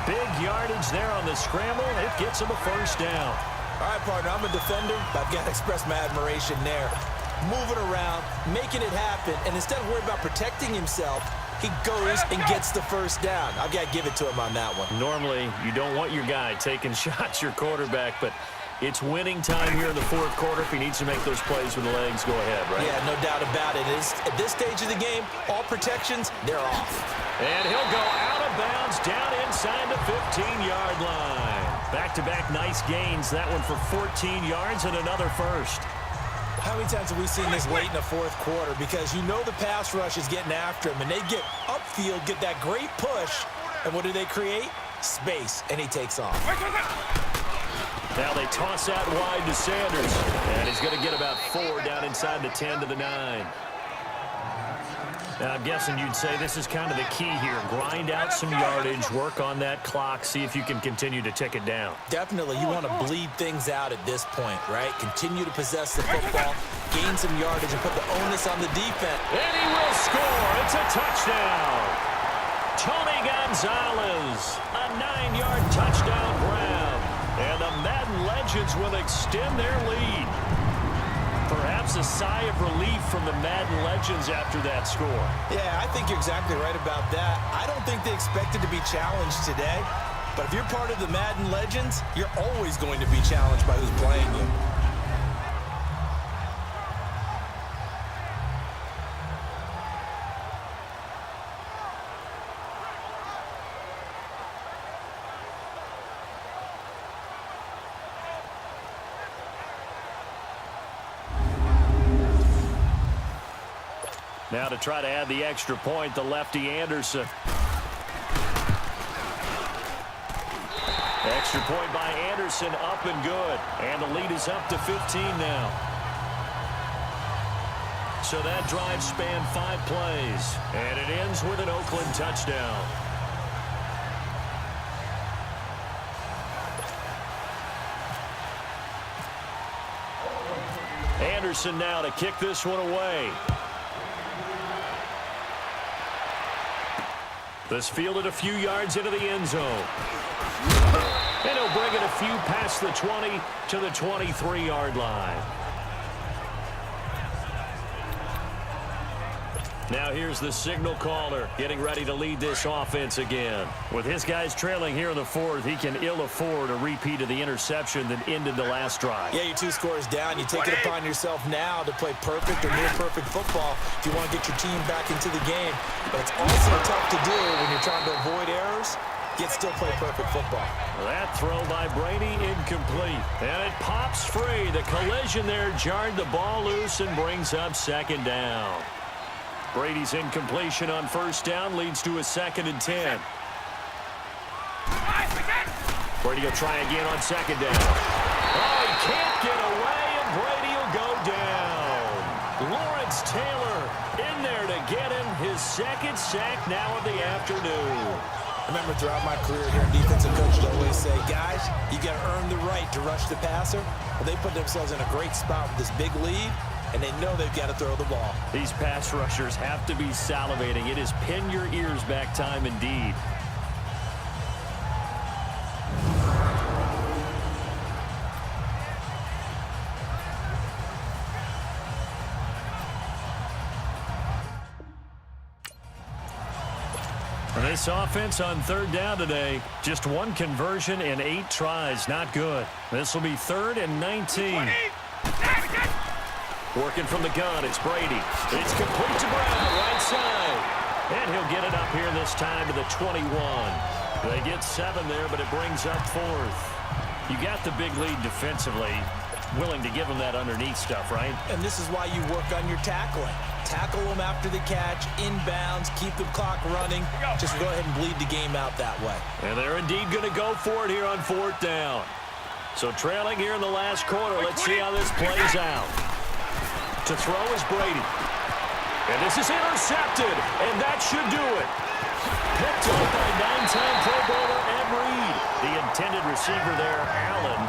Big yardage there on the scramble. It gets him a first down. All right, partner, I'm a defender, but I've got to express my admiration there. Moving around, making it happen, and instead of worrying about protecting himself, he goes and gets the first down. I've got to give it to him on that one. Normally, you don't want your guy taking shots, your quarterback, but it's winning time here in the 4th quarter. If he needs to make those plays with the legs, go ahead, right? Yeah, no doubt about it. At this stage of the game, all protections, they're off. And he'll go out of bounds down inside the 15-yard line. Back-to-back nice gains. That one for 14 yards and another first. How many times have we seen this late in the 4th quarter? Because you know the pass rush is getting after him, and they get upfield, get that great push, and what do they create? Space, and he takes off. Now they toss out wide to Sanders, and he's going to get about 4 down inside the 10 to the 9. Now, I'm guessing you'd say this is kind of the key here. Grind out some yardage, work on that clock, see if you can continue to tick it down. Definitely, you want to bleed things out at this point, right? Continue to possess the football, gain some yardage, and put the onus on the defense. And he will score. It's a touchdown. Tony Gonzalez, a 9-yard touchdown grab. And the Madden Legends will extend their lead. Perhaps a sigh of relief from the Madden Legends after that score. Yeah, I think you're exactly right about that. I don't think they expected to be challenged today. But if you're part of the Madden Legends, you're always going to be challenged by who's playing you. Now to try to add the extra point, the lefty Anderson. Extra point by Anderson, up and good. And the lead is up to 15 now. So that drive spanned 5 plays. And it ends with an Oakland touchdown. Anderson now to kick this one away. This fielded a few yards into the end zone. And he'll bring it a few past the 20 to the 23-yard line. Now here's the signal caller getting ready to lead this offense again. With his guys trailing here in the 4th, he can ill afford a repeat of the interception that ended the last drive. Yeah, you're 2 scores down. You take it upon yourself now to play perfect or near-perfect football if you want to get your team back into the game. But it's also tough to do when you're trying to avoid errors, yet still play perfect football. That throw by Brady incomplete. And it pops free. The collision there jarred the ball loose and brings up 2nd down. Brady's incompletion on 1st down leads to a 2nd and 10. Brady will try again on 2nd down. Oh, he can't get away, and Brady will go down. Lawrence Taylor in there to get him his 2nd sack now of the afternoon. I remember throughout my career here, defensive coaches always say, guys, you got to earn the right to rush the passer. Well, they put themselves in a great spot with this big lead, and they know they've got to throw the ball. These pass rushers have to be salivating. It is pin your ears back time indeed. This offense on 3rd down today, just 1 conversion and 8 tries. Not good. This will be 3rd and 19. Working from the gun, it's Brady. It's complete to Brown, right side. And he'll get it up here this time to the 21. They get 7 there, but it brings up 4th. You got the big lead defensively. Willing to give them that underneath stuff, right? And this is why you work on your tackling. Tackle them after the catch, inbounds, keep the clock running. Just go ahead and bleed the game out that way. And they're indeed going to go for it here on 4th down. So trailing here in the last quarter, let's see how this plays out. To throw is Brady. And this is intercepted, and that should do it. Picked up by 9-time Pro Bowler Ed Reed. The intended receiver there, Allen.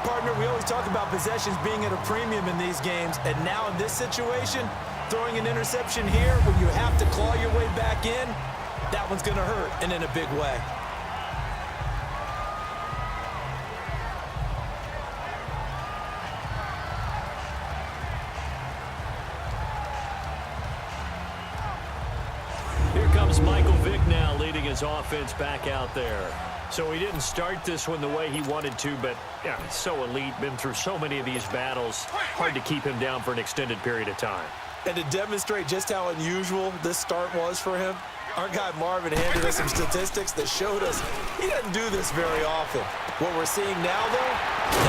Partner, we always talk about possessions being at a premium in these games, and now in this situation, throwing an interception here when you have to claw your way back in, that one's going to hurt, and in a big way. Here comes Michael Vick now leading his offense back out there. So he didn't start this one the way he wanted to, but yeah, he's so elite, been through so many of these battles. Hard to keep him down for an extended period of time. And to demonstrate just how unusual this start was for him, our guy Marvin handed us some statistics that showed us he doesn't do this very often. What we're seeing now, though,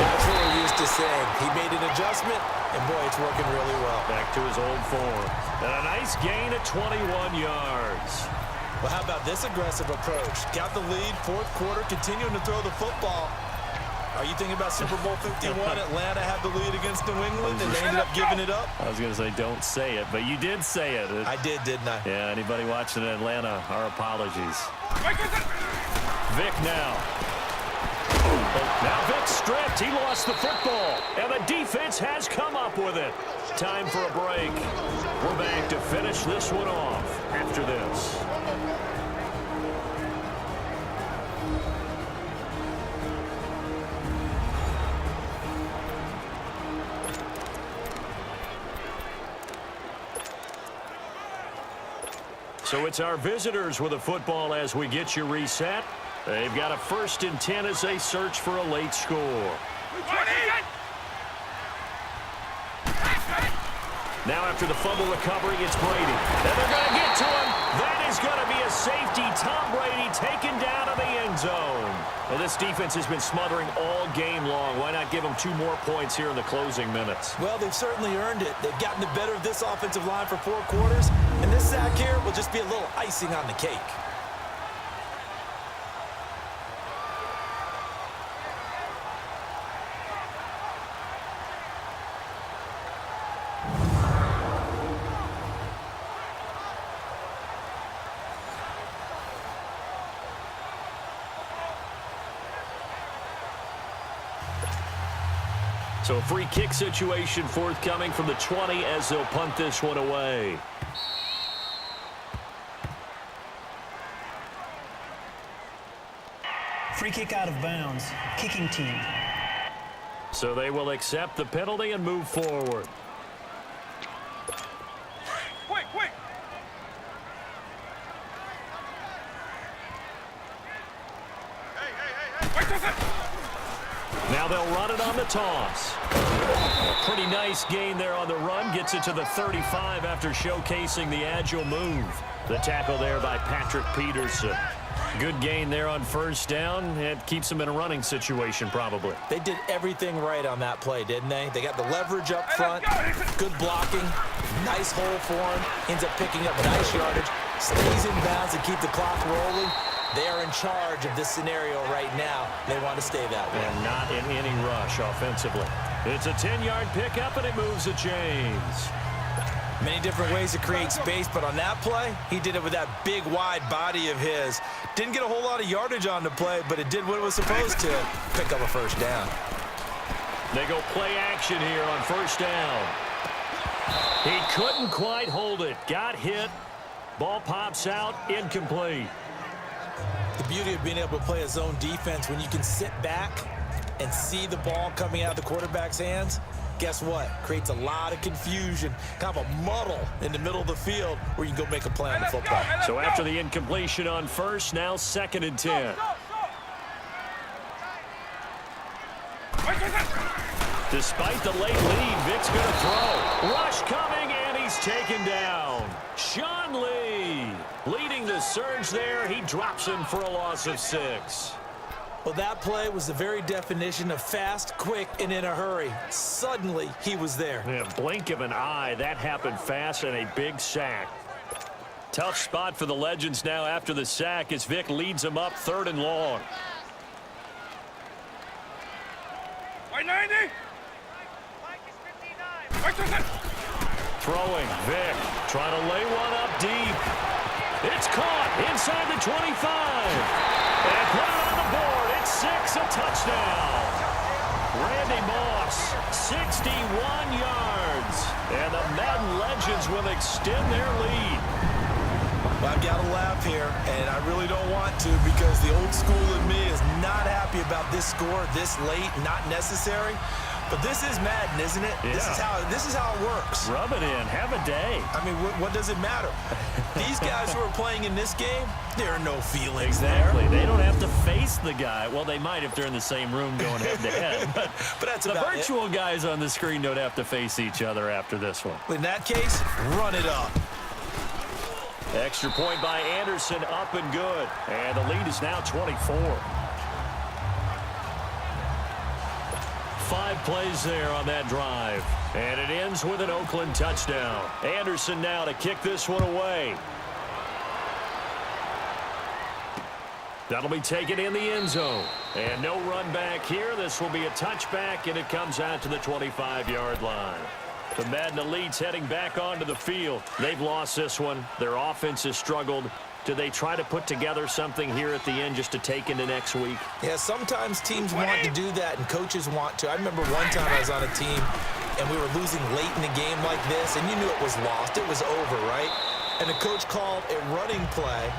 that's what we're used to seeing. He made an adjustment, and boy, it's working really well. Back to his old form. And a nice gain at 21 yards. Well, how about this aggressive approach? Got the lead, 4th quarter, continuing to throw the football. Are you thinking about Super Bowl 51? Atlanta had the lead against New England, and they ended up giving it up? I was going to say don't say it, but you did say it. I did, didn't I? Yeah, anybody watching in Atlanta, our apologies. Vic now. Now Vic stripped. He lost the football, and the defense has come up with it. Time for a break. We're back to finish this one off after this. So it's our visitors with a football as we get you reset. They've got a 1st and 10 as they search for a late score. Now after the fumble recovery, it's Brady. And they're going to get to him. That is going to be a safety. Tom Brady taken down to the end zone. Well, this defense has been smothering all game long. Why not give them 2 more points here in the closing minutes? Well, they've certainly earned it. They've gotten the better of this offensive line for 4 quarters, and this sack here will just be a little icing on the cake. So a free kick situation forthcoming from the 20 as they'll punt this one away. Free kick out of bounds. Kicking team. So they will accept the penalty and move forward. Quick! Now they'll run it on the toss. Pretty nice gain there on the run. Gets it to the 35 after showcasing the agile move. The tackle there by Patrick Peterson. Good gain there on 1st down. It keeps them in a running situation probably. They did everything right on that play, didn't they? They got the leverage up front, good blocking, nice hole for him, ends up picking up nice yardage, stays in bounds and keep the clock rolling. They are in charge of this scenario right now. They want to stay that way. And not in any rush offensively. It's a 10-yard pickup, and it moves the chains. Many different ways to create space, but on that play, he did it with that big, wide body of his. Didn't get a whole lot of yardage on the play, but it did what it was supposed to, pick up a 1st down. They go play action here on 1st down. He couldn't quite hold it. Got hit. Ball pops out. Incomplete. The beauty of being able to play a zone defense when you can sit back and see the ball coming out of the quarterback's hands, guess what? Creates a lot of confusion, kind of a muddle in the middle of the field where you can go make a play on the football. So after the incompletion on 1st, now 2nd and 10. Despite the late lead, Vic's going to throw. Rush coming, and he's taken down. Sean Lee leading the surge there. He drops him for a loss of 6. Well, that play was the very definition of fast, quick, and in a hurry. Suddenly, he was there. Yeah, blink of an eye. That happened fast and a big sack. Tough spot for the Legends now after the sack as Vic leads them up 3rd and long. White 90. Throwing, Vic trying to lay one up deep. It's caught inside the 25. And put it on the board. It's 6, a touchdown. Randy Moss, 61 yards. And the Madden Legends will extend their lead. Well, I've got to laugh here, and I really don't want to because the old school in me is not happy about this score this late, not necessary. But this is Madden, isn't it? Yeah. This is how it works. Rub it in. Have a day. I mean, what does it matter? These guys who are playing in this game, there are no feelings Exactly. there. They don't have to face the guy. Well, they might if they're in the same room going head-to-head. But that's the about virtual guys on the screen don't have to face each other after this one. In that case, run it up. Extra point by Anderson, up and good. And the lead is now 24. 5 plays there on that drive. And it ends with an Oakland touchdown. Anderson now to kick this one away. That'll be taken in the end zone. And no run back here. This will be a touchback, and it comes out to the 25-yard line. The Madden Elites heading back onto the field. They've lost this one. Their offense has struggled. Do they try to put together something here at the end just to take into next week? Yeah, sometimes teams want to do that, and coaches want to. I remember one time I was on a team, and we were losing late in the game like this, and you knew it was lost. It was over, right? And the coach called a running play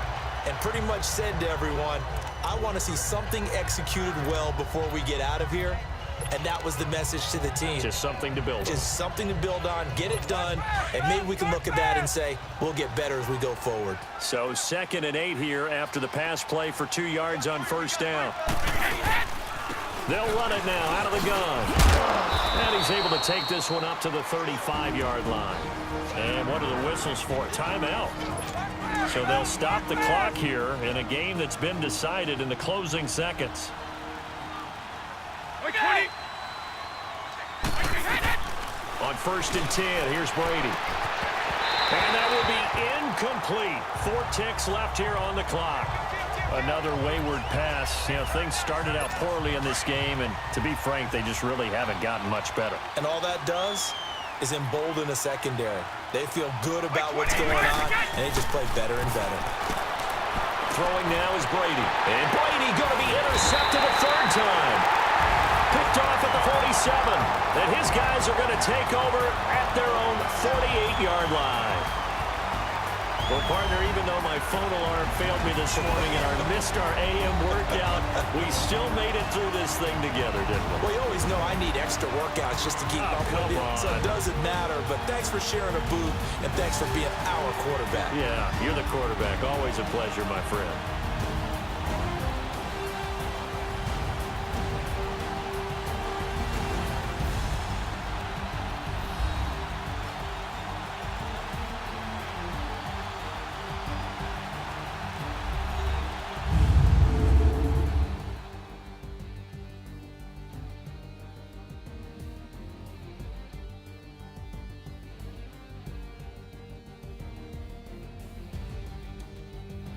and pretty much said to everyone, I want to see something executed well before we get out of here. And that was the message to the team. Just something to build on. Just something to build on, get it done, and maybe we can look at that and say, we'll get better as we go forward. So 2nd and 8 here after the pass play for 2 yards on first down. They'll run it now out of the gun. And he's able to take this one up to the 35-yard line. And what are the whistles for? Timeout. So they'll stop the clock here in a game that's been decided in the closing seconds. On 1st and 10, here's Brady. And that will be incomplete. 4 ticks left here on the clock. Another wayward pass. You know, things started out poorly in this game, and to be frank, they just really haven't gotten much better. And all that does is embolden the secondary. They feel good about what's going on, and they just play better and better. Throwing now is Brady. And Brady going to be intercepted a 3rd time. Picked off at the 47. And his guys are going to take over at their own 48-yard line. Well, partner, even though my phone alarm failed me this morning and I missed our AM workout, we still made it through this thing together, didn't we? Well, you always know I need extra workouts just to keep up with you, so it doesn't matter. But thanks for sharing a booth, and thanks for being our quarterback. Yeah, you're the quarterback. Always a pleasure, my friend.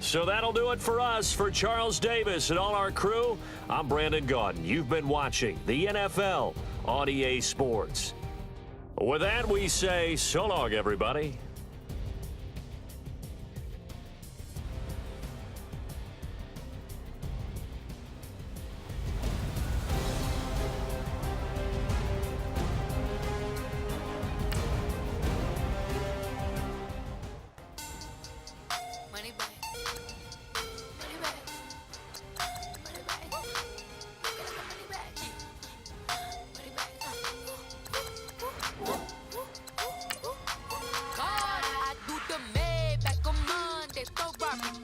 So that'll do it for us. For Charles Davis and all our crew, I'm Brandon Gaudin. You've been watching the NFL on EA Sports. With that, we say so long, everybody.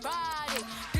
Friday.